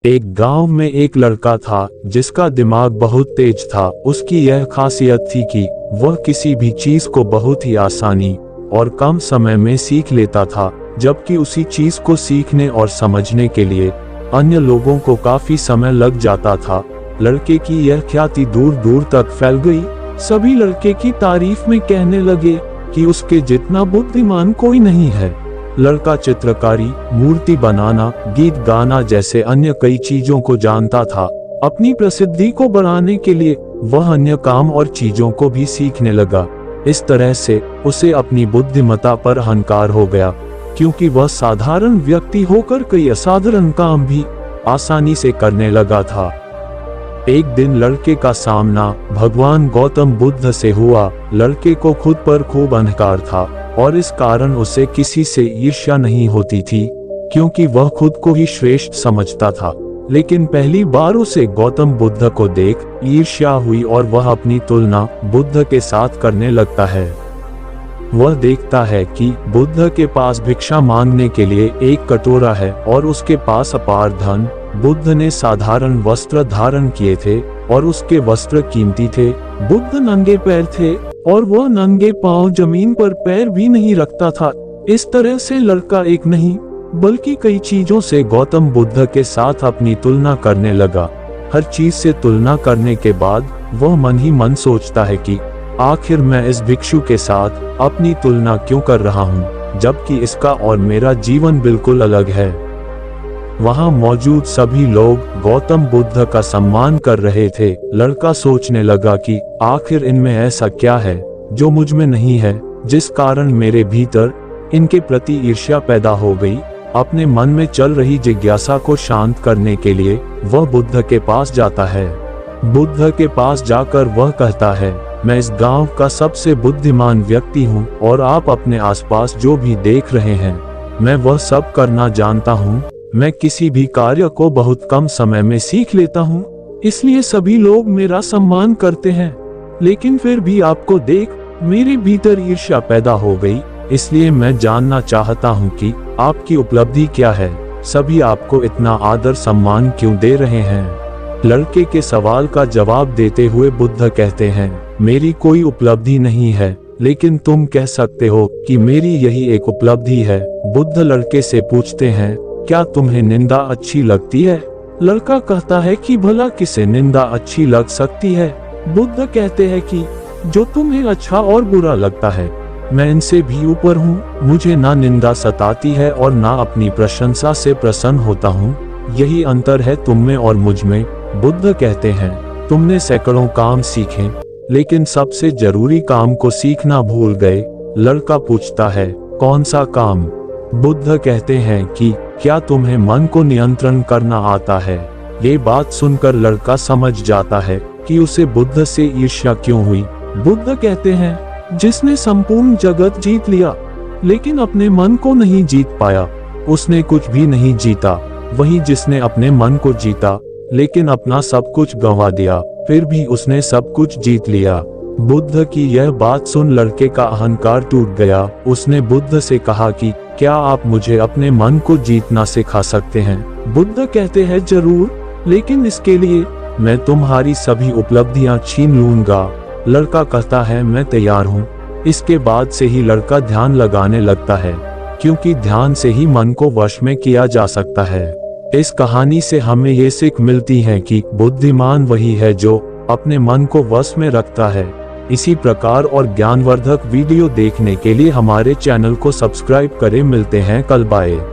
एक गांव में एक लड़का था जिसका दिमाग बहुत तेज था। उसकी यह खासियत थी कि वह किसी भी चीज को बहुत ही आसानी और कम समय में सीख लेता था, जबकि उसी चीज को सीखने और समझने के लिए अन्य लोगों को काफी समय लग जाता था। लड़के की यह ख्याति दूर दूर तक फैल गई। सभी लड़के की तारीफ में कहने लगे कि उसके जितना बुद्धिमान कोई नहीं है। लड़का चित्रकारी, मूर्ति बनाना, गीत गाना जैसे अन्य कई चीजों को जानता था। अपनी प्रसिद्धि को बढ़ाने के लिए वह अन्य काम और चीजों को भी सीखने लगा। इस तरह से उसे अपनी बुद्धिमत्ता पर अहंकार हो गया, क्योंकि वह साधारण व्यक्ति होकर कई असाधारण काम भी आसानी से करने लगा था। एक दिन लड़के का सामना भगवान गौतम बुद्ध से हुआ। लड़के को खुद पर खूब अहंकार था और इस कारण उसे किसी से ईर्ष्या नहीं होती थी, क्योंकि वह खुद को ही श्रेष्ठ समझता था। लेकिन पहली बार उसे गौतम बुद्ध को देख ईर्ष्या हुई और वह अपनी तुलना बुद्ध के साथ करने लगता है। वह देखता है कि बुद्ध के पास भिक्षा मांगने के लिए एक कटोरा है और उसके पास अपार धन। बुद्ध ने साधारण वस्त्र धारण किए थे और उसके वस्त्र कीमती थे। बुद्ध नंगे पैर थे और वह नंगे पांव जमीन पर पैर भी नहीं रखता था। इस तरह से लड़का एक नहीं बल्कि कई चीजों से गौतम बुद्ध के साथ अपनी तुलना करने लगा। हर चीज से तुलना करने के बाद वह मन ही मन सोचता है कि आखिर मैं इस भिक्षु के साथ अपनी तुलना क्यों कर रहा हूँ, जबकि इसका और मेरा जीवन बिल्कुल अलग है। वहां मौजूद सभी लोग गौतम बुद्ध का सम्मान कर रहे थे। लड़का सोचने लगा कि आखिर इनमें ऐसा क्या है जो मुझ में नहीं है, जिस कारण मेरे भीतर इनके प्रति ईर्ष्या पैदा हो गई। अपने मन में चल रही जिज्ञासा को शांत करने के लिए वह बुद्ध के पास जाता है। बुद्ध के पास जाकर वह कहता है, मैं इस गांव का सबसे बुद्धिमान व्यक्ति हूँ और आप अपने आसपास जो भी देख रहे हैं मैं वह सब करना जानता हूँ। मैं किसी भी कार्य को बहुत कम समय में सीख लेता हूँ, इसलिए सभी लोग मेरा सम्मान करते हैं। लेकिन फिर भी आपको देख मेरे भीतर ईर्ष्या पैदा हो गई, इसलिए मैं जानना चाहता हूँ कि आपकी उपलब्धि क्या है। सभी आपको इतना आदर सम्मान क्यों दे रहे हैं? लड़के के सवाल का जवाब देते हुए बुद्ध कहते हैं, मेरी कोई उपलब्धि नहीं है, लेकिन तुम कह सकते हो कि मेरी यही एक उपलब्धि है। बुद्ध लड़के से पूछते हैं, क्या तुम्हें निंदा अच्छी लगती है? लड़का कहता है कि भला किसे निंदा अच्छी लग सकती है? बुद्ध कहते हैं कि जो तुम्हें अच्छा और बुरा लगता है मैं इनसे भी ऊपर हूँ। मुझे ना निंदा सताती है और ना अपनी प्रशंसा से प्रसन्न होता हूँ। यही अंतर है तुम में और मुझ में। बुद्ध कहते हैं, तुमने सैकड़ों काम सीखे लेकिन सबसे जरूरी काम को सीखना भूल गए। लड़का पूछता है, कौन सा काम? बुद्ध कहते हैं कि क्या तुम्हें मन को नियंत्रण करना आता है? ये बात सुनकर लड़का समझ जाता है कि उसे बुद्ध से ईर्ष्या क्यों हुई। बुद्ध कहते हैं, जिसने संपूर्ण जगत जीत लिया लेकिन अपने मन को नहीं जीत पाया उसने कुछ भी नहीं जीता। वहीं जिसने अपने मन को जीता लेकिन अपना सब कुछ गंवा दिया फिर भी उसने सब कुछ जीत लिया। बुद्ध की यह बात सुन लड़के का अहंकार टूट गया। उसने बुद्ध से कहा कि क्या आप मुझे अपने मन को जीतना सिखा सकते हैं? बुद्ध कहते हैं, जरूर, लेकिन इसके लिए मैं तुम्हारी सभी उपलब्धियां छीन लूंगा। लड़का कहता है, मैं तैयार हूँ। इसके बाद से ही लड़का ध्यान लगाने लगता है, क्योंकि ध्यान से ही मन को वश में किया जा सकता है। इस कहानी से हमें ये सीख मिलती है कि बुद्धिमान वही है जो अपने मन को वश में रखता है। इसी प्रकार और ज्ञानवर्धक वीडियो देखने के लिए हमारे चैनल को सब्सक्राइब करें। मिलते हैं कल, बाय।